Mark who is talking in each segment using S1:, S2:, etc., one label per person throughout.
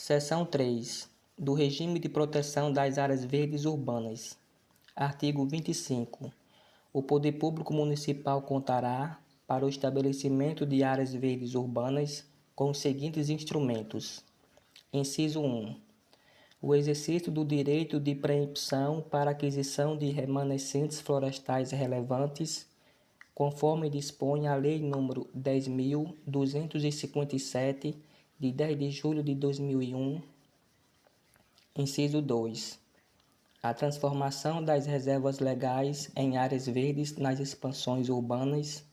S1: Seção 3. Do regime de proteção das áreas verdes urbanas. Artigo 25. O poder público municipal contará, para o estabelecimento de áreas verdes urbanas, com os seguintes instrumentos. Inciso 1. O exercício do direito de preempção para aquisição de remanescentes florestais relevantes, conforme dispõe a Lei nº 10.257, de 10 de julho de 2001. Inciso 2. A transformação das reservas legais em áreas verdes nas expansões urbanas.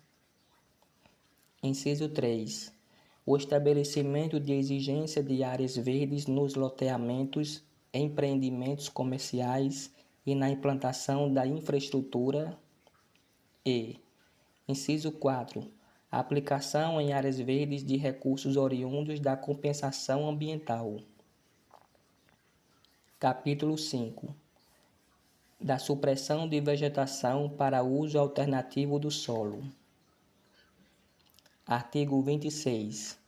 S1: Inciso 3. O estabelecimento de exigência de áreas verdes nos loteamentos, empreendimentos comerciais e na implantação da infraestrutura. E, inciso 4. A aplicação em áreas verdes de recursos oriundos da compensação ambiental. Capítulo 5. Da supressão de vegetação para uso alternativo do solo. Artigo 26.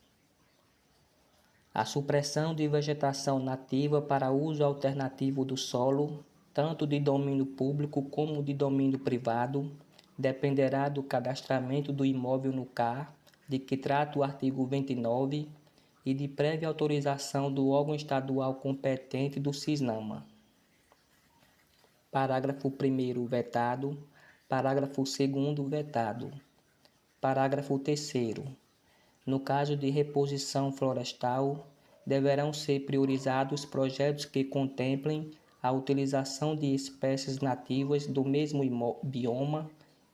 S1: A supressão de vegetação nativa para uso alternativo do solo, tanto de domínio público como de domínio privado, dependerá do cadastramento do imóvel no CAR, de que trata o artigo 29, e de prévia autorização do órgão estadual competente do CISNAMA. Parágrafo 1º vetado. Parágrafo 2º vetado. Parágrafo 3º. No caso de reposição florestal, deverão ser priorizados projetos que contemplem a utilização de espécies nativas do mesmo bioma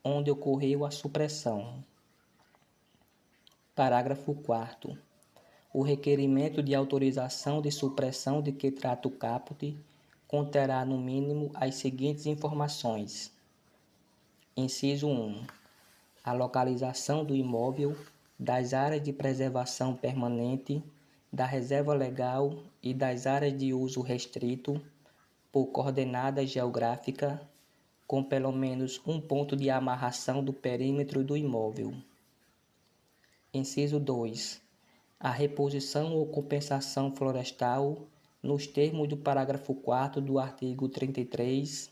S1: onde ocorreu a supressão. Parágrafo 4º. O requerimento de autorização de supressão de que trata o caput conterá, no mínimo, as seguintes informações. Inciso 1. A localização do imóvel, das áreas de preservação permanente, da reserva legal e das áreas de uso restrito, por coordenada geográfica, com pelo menos um ponto de amarração do perímetro do imóvel. Inciso 2. A reposição ou compensação florestal, nos termos do parágrafo 4º do artigo 33.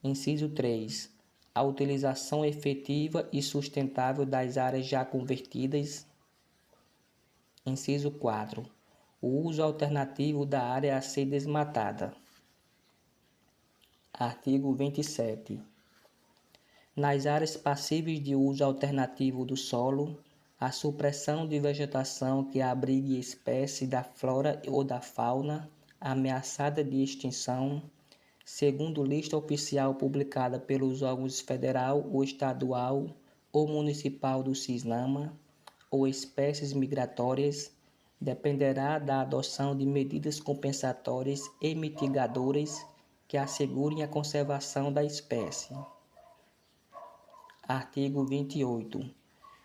S1: Inciso 3. A utilização efetiva e sustentável das áreas já convertidas. Inciso 4. O uso alternativo da área a ser desmatada. Artigo 27. Nas áreas passíveis de uso alternativo do solo, a supressão de vegetação que abrigue espécie da flora ou da fauna ameaçada de extinção, segundo lista oficial publicada pelos órgãos federal ou estadual ou municipal do CISNAMA, ou espécies migratórias, dependerá da adoção de medidas compensatórias e mitigadoras que assegurem a conservação da espécie. Artigo 28.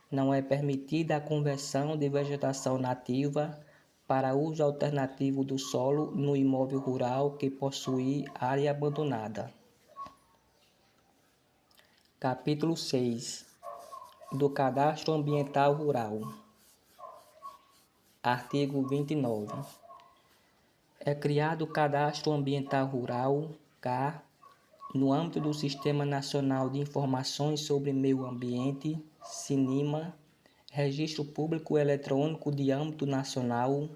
S1: Não é permitida a conversão de vegetação nativa para uso alternativo do solo no imóvel rural que possuir área abandonada. Capítulo 6. Do Cadastro Ambiental Rural. Artigo 29. É criado o Cadastro Ambiental Rural, CAR, no âmbito do Sistema Nacional de Informações sobre Meio Ambiente, SINIMA, Registro Público Eletrônico de âmbito nacional,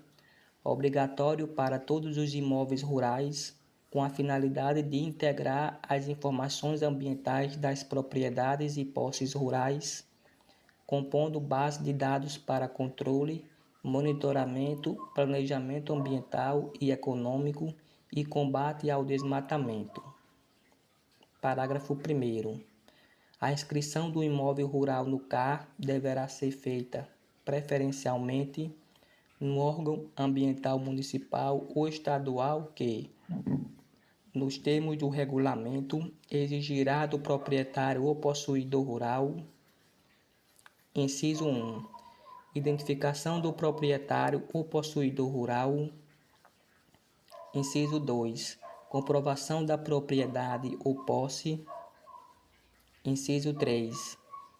S1: obrigatório para todos os imóveis rurais, com a finalidade de integrar as informações ambientais das propriedades e posses rurais, compondo base de dados para controle, monitoramento, planejamento ambiental e econômico e combate ao desmatamento. Parágrafo 1º. A inscrição do imóvel rural no CAR deverá ser feita, preferencialmente, no órgão ambiental municipal ou estadual que, nos termos do regulamento, exigirá do proprietário ou possuidor rural. Inciso 1. Identificação do proprietário ou possuidor rural. Inciso 2. Comprovação da propriedade ou posse. Inciso 3.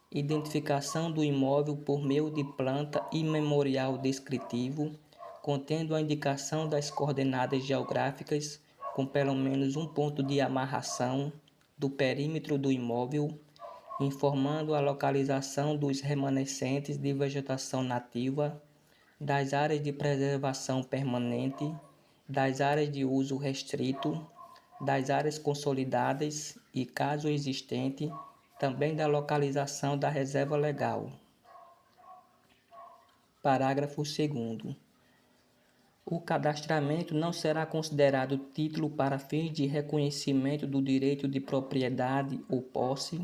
S1: Identificação do imóvel por meio de planta e memorial descritivo, contendo a indicação das coordenadas geográficas com pelo menos um ponto de amarração do perímetro do imóvel, informando a localização dos remanescentes de vegetação nativa, das áreas de preservação permanente, das áreas de uso restrito, das áreas consolidadas e, caso existente, também da localização da reserva legal. Parágrafo 2º. O cadastramento não será considerado título para fins de reconhecimento do direito de propriedade ou posse,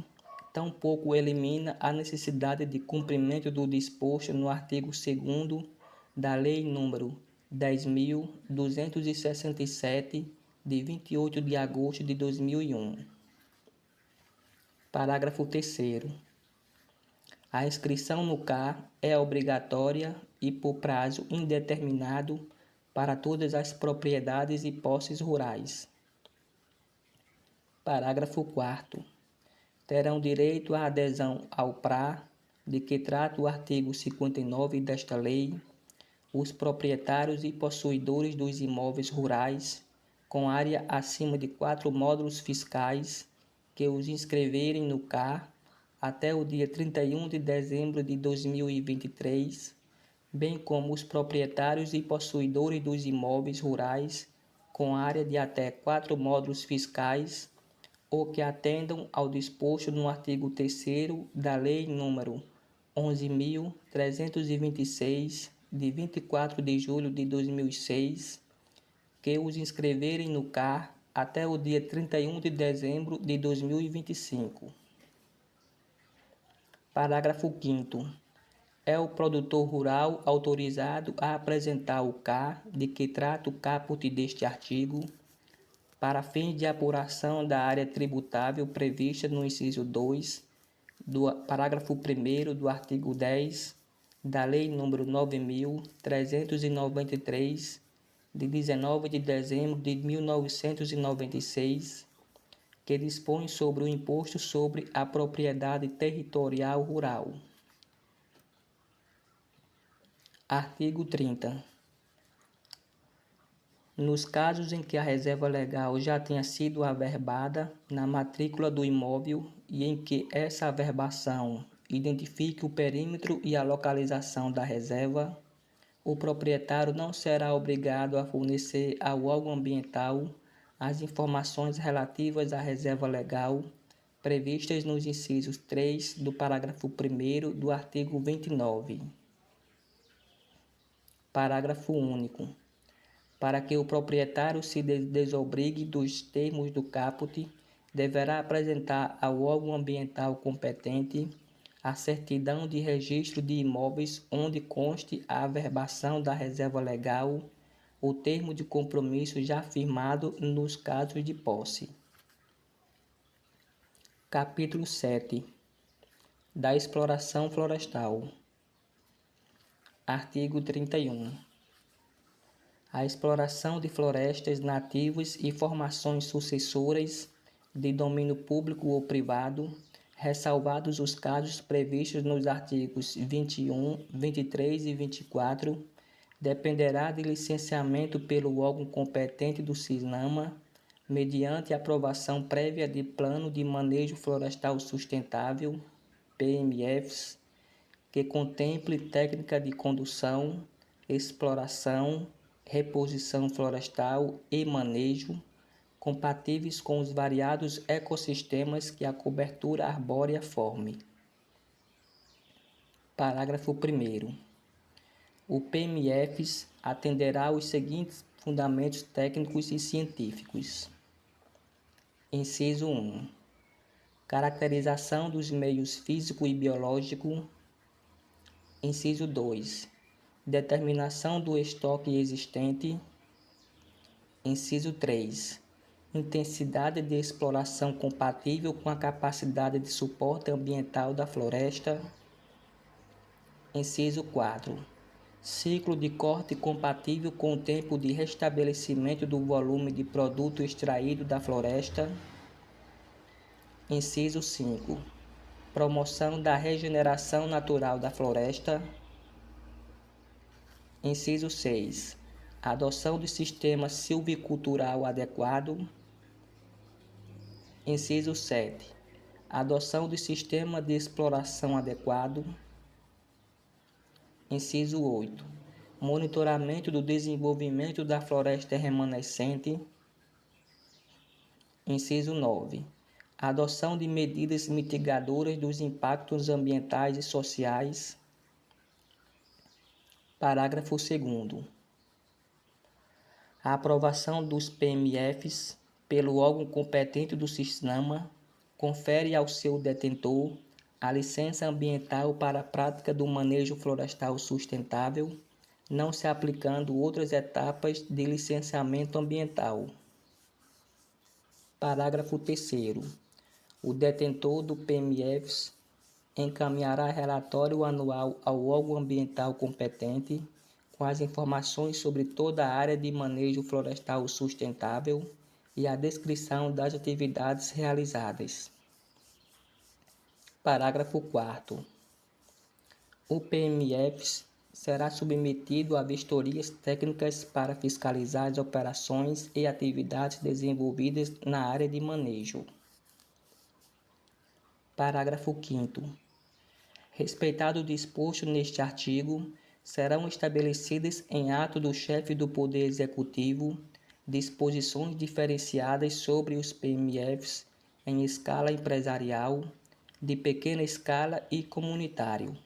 S1: tampouco elimina a necessidade de cumprimento do disposto no artigo 2º da Lei nº 10.267, de 28 de agosto de 2001. Parágrafo 3º. A inscrição no CAR é obrigatória e por prazo indeterminado para todas as propriedades e posses rurais. Parágrafo 4º. Terão direito à adesão ao PRA, de que trata o artigo 59 desta lei, os proprietários e possuidores dos imóveis rurais com área acima de 4 módulos fiscais que os inscreverem no CAR até o dia 31 de dezembro de 2023, bem como os proprietários e possuidores dos imóveis rurais com área de até 4 módulos fiscais ou que atendam ao disposto no artigo 3º da Lei nº 11.326, de 24 de julho de 2006, que os inscreverem no CAR até o dia 31 de dezembro de 2025. Parágrafo 5º. É o produtor rural autorizado a apresentar o CAR de que trata o caput deste artigo, para fins de apuração da área tributável prevista no inciso 2 do parágrafo 1º do artigo 10 da Lei nº 9.393, de 19 de dezembro de 1996, que dispõe sobre o imposto sobre a propriedade territorial rural. Artigo 30. Nos casos em que a reserva legal já tenha sido averbada na matrícula do imóvel e em que essa averbação identifique o perímetro e a localização da reserva, o proprietário não será obrigado a fornecer ao órgão ambiental as informações relativas à reserva legal previstas nos incisos 3 do parágrafo 1º do artigo 29. Parágrafo único. Para que o proprietário se desobrigue dos termos do caput, deverá apresentar ao órgão ambiental competente a certidão de registro de imóveis onde conste a averbação da reserva legal, o termo de compromisso já firmado nos casos de posse. Capítulo 7. Da exploração florestal. Artigo 31. A exploração de florestas nativas e formações sucessoras de domínio público ou privado, ressalvados os casos previstos nos artigos 21, 23 e 24, dependerá de licenciamento pelo órgão competente do CISNAMA, mediante aprovação prévia de Plano de Manejo Florestal Sustentável, PMFs, que contemple técnica de condução, exploração, reposição florestal e manejo, compatíveis com os variados ecossistemas que a cobertura arbórea forme. Parágrafo 1º. O PMFs atenderá aos seguintes fundamentos técnicos e científicos. Inciso 1. Caracterização dos meios físico e biológico. Inciso 2. Determinação do estoque existente. Inciso 3. Intensidade de exploração compatível com a capacidade de suporte ambiental da floresta. Inciso 4. Ciclo de corte compatível com o tempo de restabelecimento do volume de produto extraído da floresta. Inciso 5. Promoção da regeneração natural da floresta. Inciso 6. Adoção de sistema silvicultural adequado. Inciso 7. Adoção de sistema de exploração adequado. Inciso 8. Monitoramento do desenvolvimento da floresta remanescente. Inciso 9. Adoção de medidas mitigadoras dos impactos ambientais e sociais. Parágrafo 2º. A aprovação dos PMFs pelo órgão competente do CISNAMA confere ao seu detentor a licença ambiental para a prática do manejo florestal sustentável, não se aplicando outras etapas de licenciamento ambiental. Parágrafo 3º. O detentor do PMFs encaminhará relatório anual ao órgão ambiental competente com as informações sobre toda a área de manejo florestal sustentável e a descrição das atividades realizadas. Parágrafo 4º. O PMFs será submetido a vistorias técnicas para fiscalizar as operações e atividades desenvolvidas na área de manejo. Parágrafo 5º. Respeitado o disposto neste artigo, serão estabelecidas em ato do chefe do Poder Executivo disposições diferenciadas sobre os PMFs em escala empresarial, de pequena escala e comunitário.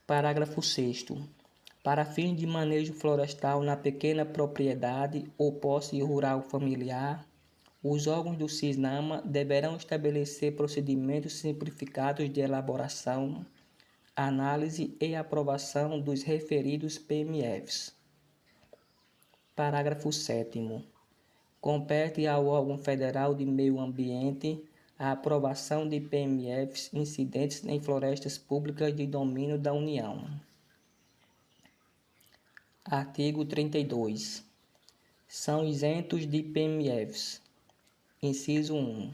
S1: Parágrafo 6º. Para fins de manejo florestal na pequena propriedade ou posse rural familiar, os órgãos do CISNAMA deverão estabelecer procedimentos simplificados de elaboração, análise e aprovação dos referidos PMFs. Parágrafo 7º. Compete ao órgão federal de meio ambiente a aprovação de PMFs incidentes em florestas públicas de domínio da União. Artigo 32. São isentos de PMFs. Inciso 1.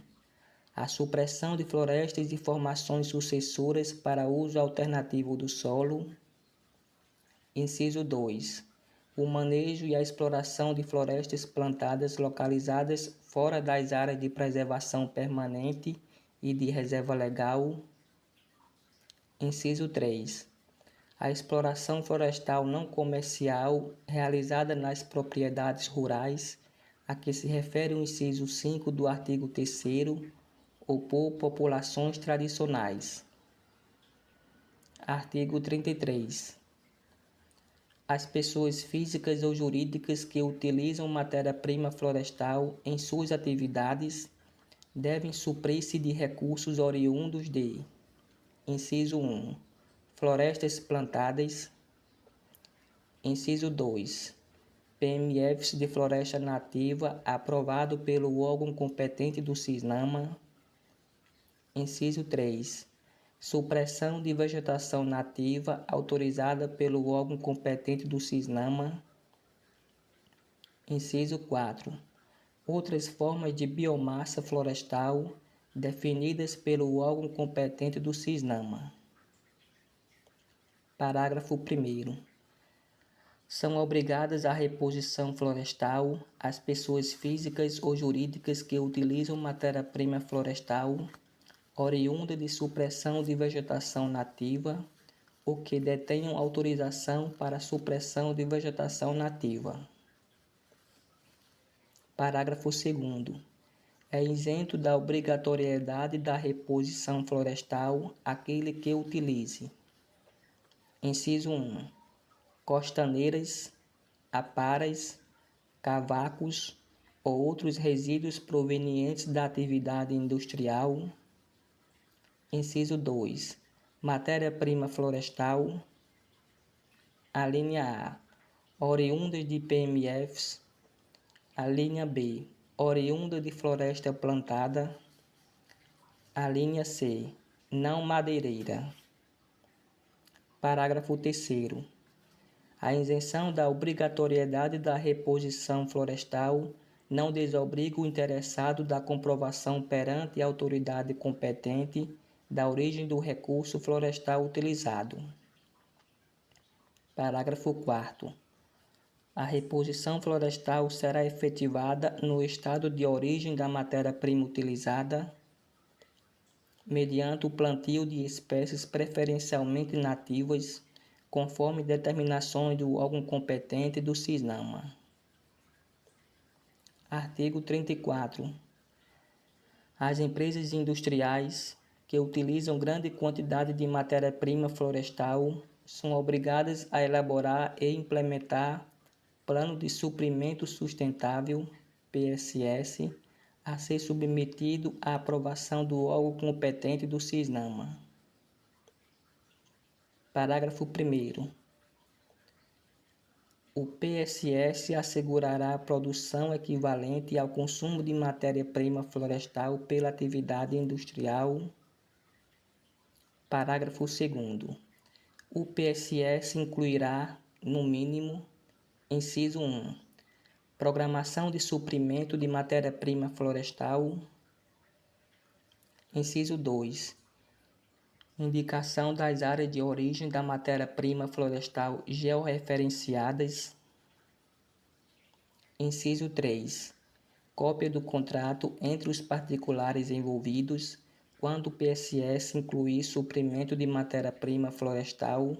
S1: A supressão de florestas e formações sucessoras para uso alternativo do solo. Inciso 2. O manejo e a exploração de florestas plantadas localizadas fora das áreas de preservação permanente e de reserva legal. Inciso 3. A exploração florestal não comercial realizada nas propriedades rurais, a que se refere o inciso 5 do artigo 3º, ou por populações tradicionais. Artigo 33. As pessoas físicas ou jurídicas que utilizam matéria-prima florestal em suas atividades devem suprir-se de recursos oriundos de: inciso 1. Florestas plantadas. Inciso 2. PMFs de floresta nativa aprovado pelo órgão competente do CISNAMA. Inciso 3. Supressão de vegetação nativa autorizada pelo órgão competente do CISNAMA. Inciso 4. Outras formas de biomassa florestal definidas pelo órgão competente do CISNAMA. Parágrafo 1º. São obrigadas à reposição florestal as pessoas físicas ou jurídicas que utilizam matéria-prima florestal oriunda de supressão de vegetação nativa ou que detenham autorização para supressão de vegetação nativa. Parágrafo 2º. É isento da obrigatoriedade da reposição florestal aquele que utilize: inciso 1. Costaneiras, aparas, cavacos ou outros resíduos provenientes da atividade industrial. Inciso 2. Matéria-prima florestal. A linha A. Oriundas de PMFs. A linha B. Oriunda de floresta plantada. A linha C. Não madeireira. Parágrafo 3º. A isenção da obrigatoriedade da reposição florestal não desobriga o interessado da comprovação perante a autoridade competente da origem do recurso florestal utilizado. Parágrafo 4º. A reposição florestal será efetivada no estado de origem da matéria-prima utilizada, mediante o plantio de espécies preferencialmente nativas, conforme determinações do órgão competente do CISNAMA. Artigo 34. As empresas industriais que utilizam grande quantidade de matéria-prima florestal são obrigadas a elaborar e implementar Plano de Suprimento Sustentável, PSS, a ser submetido à aprovação do órgão competente do CISNAMA. Parágrafo 1º. O PSS assegurará a produção equivalente ao consumo de matéria-prima florestal pela atividade industrial. Parágrafo 2º. O PSS incluirá, no mínimo, inciso 1, programação de suprimento de matéria-prima florestal. Inciso 2, indicação das áreas de origem da matéria-prima florestal georreferenciadas. Inciso 3, cópia do contrato entre os particulares envolvidos quando o PSS incluir suprimento de matéria-prima florestal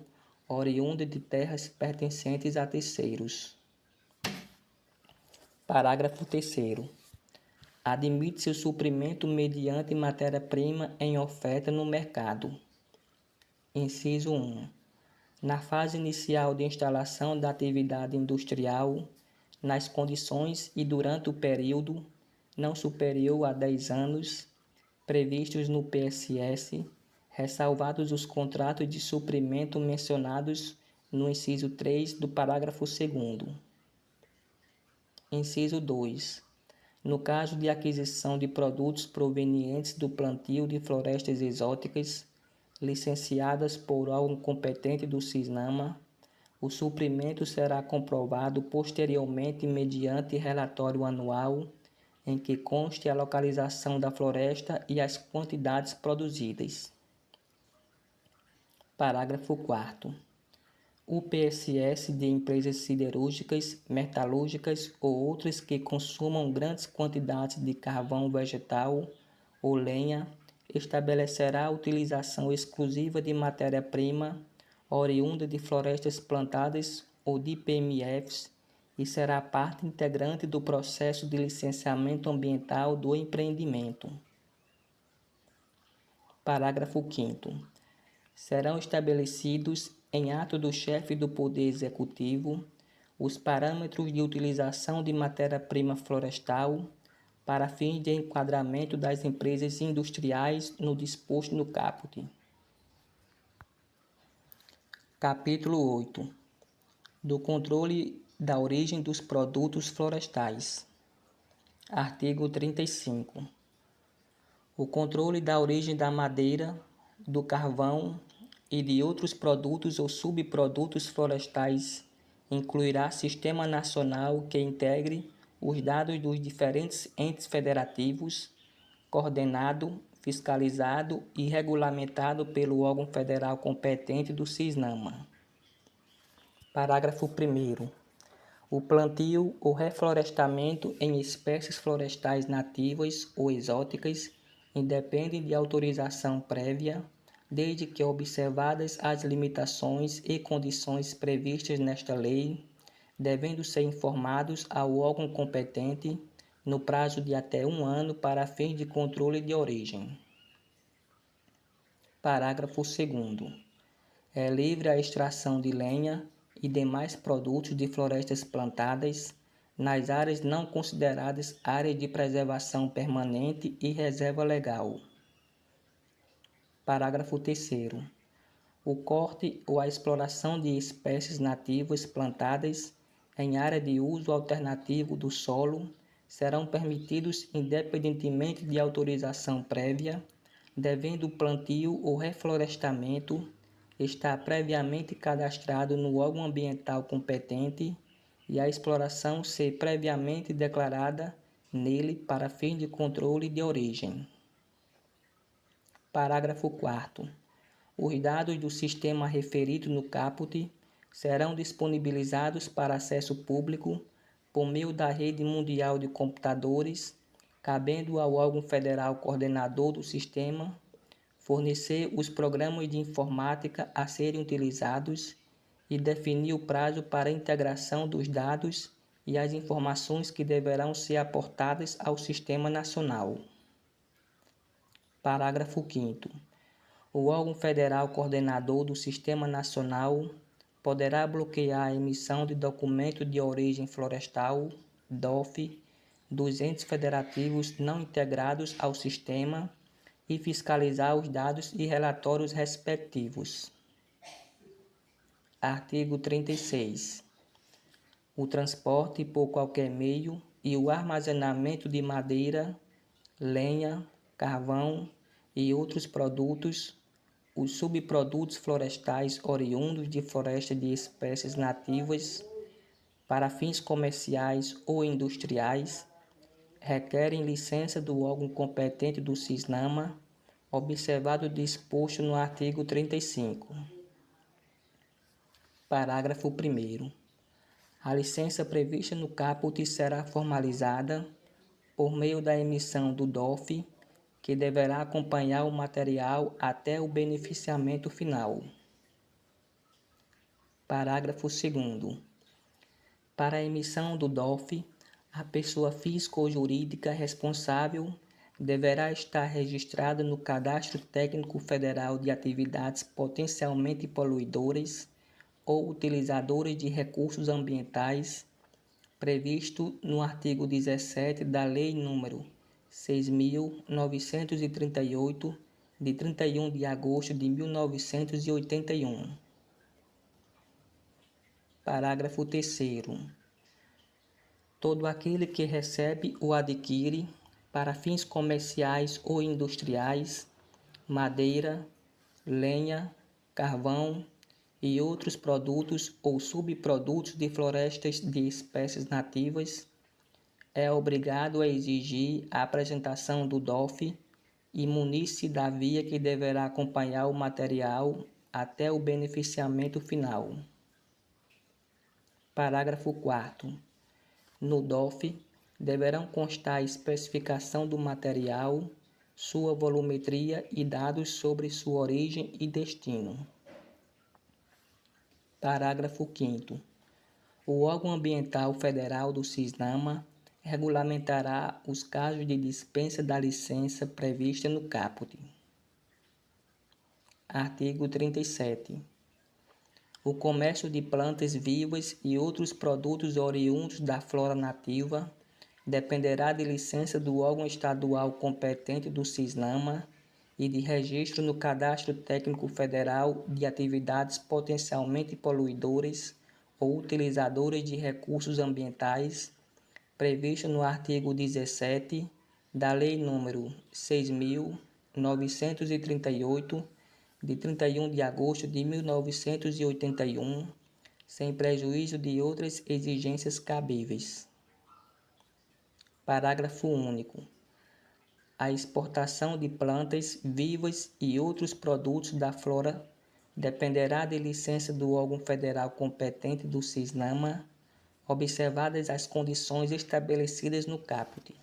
S1: oriunda de terras pertencentes a terceiros. Parágrafo 3º. Admite-se o suprimento mediante matéria-prima em oferta no mercado. Inciso 1. Na fase inicial de instalação da atividade industrial, nas condições e durante o período não superior a 10 anos, previstos no PSS, ressalvados os contratos de suprimento mencionados no inciso 3 do parágrafo 2º. Inciso 2. No caso de aquisição de produtos provenientes do plantio de florestas exóticas, licenciadas por órgão competente do CISNAMA, o suprimento será comprovado posteriormente mediante relatório anual, em que conste a localização da floresta e as quantidades produzidas. Parágrafo 4º. O PSS de empresas siderúrgicas, metalúrgicas ou outras que consumam grandes quantidades de carvão vegetal ou lenha estabelecerá a utilização exclusiva de matéria-prima oriunda de florestas plantadas ou de IPMFs e será parte integrante do processo de licenciamento ambiental do empreendimento. Parágrafo 5º. Serão estabelecidos, em ato do chefe do Poder Executivo, os parâmetros de utilização de matéria-prima florestal para fins de enquadramento das empresas industriais no disposto no caput. Capítulo 8. Do controle da origem dos produtos florestais. Artigo 35. O controle da origem da madeira, do carvão e de outros produtos ou subprodutos florestais incluirá sistema nacional que integre os dados dos diferentes entes federativos, coordenado, fiscalizado e regulamentado pelo órgão federal competente do CISNAMA. Parágrafo 1º. O plantio ou reflorestamento em espécies florestais nativas ou exóticas independe de autorização prévia, desde que observadas as limitações e condições previstas nesta lei, devendo ser informados ao órgão competente no prazo de até 1 ano para fins de controle de origem. Parágrafo 2º. É livre a extração de lenha e demais produtos de florestas plantadas nas áreas não consideradas áreas de preservação permanente e reserva legal. Parágrafo 3º. O corte ou a exploração de espécies nativas plantadas em área de uso alternativo do solo serão permitidos independentemente de autorização prévia, devendo o plantio ou reflorestamento estar previamente cadastrado no órgão ambiental competente e a exploração ser previamente declarada nele para fins de controle de origem. Parágrafo 4º. Os dados do sistema referido no caput serão disponibilizados para acesso público por meio da rede mundial de computadores, cabendo ao órgão federal coordenador do sistema fornecer os programas de informática a serem utilizados e definir o prazo para a integração dos dados e as informações que deverão ser aportadas ao Sistema Nacional. Parágrafo 5º. O órgão federal coordenador do Sistema Nacional poderá bloquear a emissão de documento de origem florestal, DOF, dos entes federativos não integrados ao sistema e fiscalizar os dados e relatórios respectivos. Artigo 36. O transporte por qualquer meio e o armazenamento de madeira, lenha, carvão e outros produtos, os subprodutos florestais oriundos de floresta de espécies nativas, para fins comerciais ou industriais, requerem licença do órgão competente do CISNAMA, observado o disposto no artigo 35. Parágrafo 1º. A licença prevista no caput será formalizada por meio da emissão do DOF, que deverá acompanhar o material até o beneficiamento final. Parágrafo 2º. Para a emissão do DOF, a pessoa física ou jurídica responsável deverá estar registrada no Cadastro Técnico Federal de Atividades Potencialmente Poluidoras ou Utilizadoras de Recursos Ambientais, previsto no artigo 17 da Lei nº 6.938, de 31 de agosto de 1981. Parágrafo 3º. Todo aquele que recebe ou adquire, para fins comerciais ou industriais, madeira, lenha, carvão e outros produtos ou subprodutos de florestas de espécies nativas, é obrigado a exigir a apresentação do DOF e munir-se da via que deverá acompanhar o material até o beneficiamento final. Parágrafo 4º. No DOF, deverão constar a especificação do material, sua volumetria e dados sobre sua origem e destino. Parágrafo 5º. O órgão ambiental federal do CISNAMA regulamentará os casos de dispensa da licença prevista no caput. Artigo 37. O comércio de plantas vivas e outros produtos oriundos da flora nativa dependerá de licença do órgão estadual competente do CISNAMA e de registro no Cadastro Técnico Federal de Atividades Potencialmente Poluidoras ou Utilizadoras de Recursos Ambientais, previsto no artigo 17 da Lei nº 6.938, de 31 de agosto de 1981, sem prejuízo de outras exigências cabíveis. Parágrafo único. A exportação de plantas vivas e outros produtos da flora dependerá de licença do órgão federal competente do CISNAMA, observadas as condições estabelecidas no caput.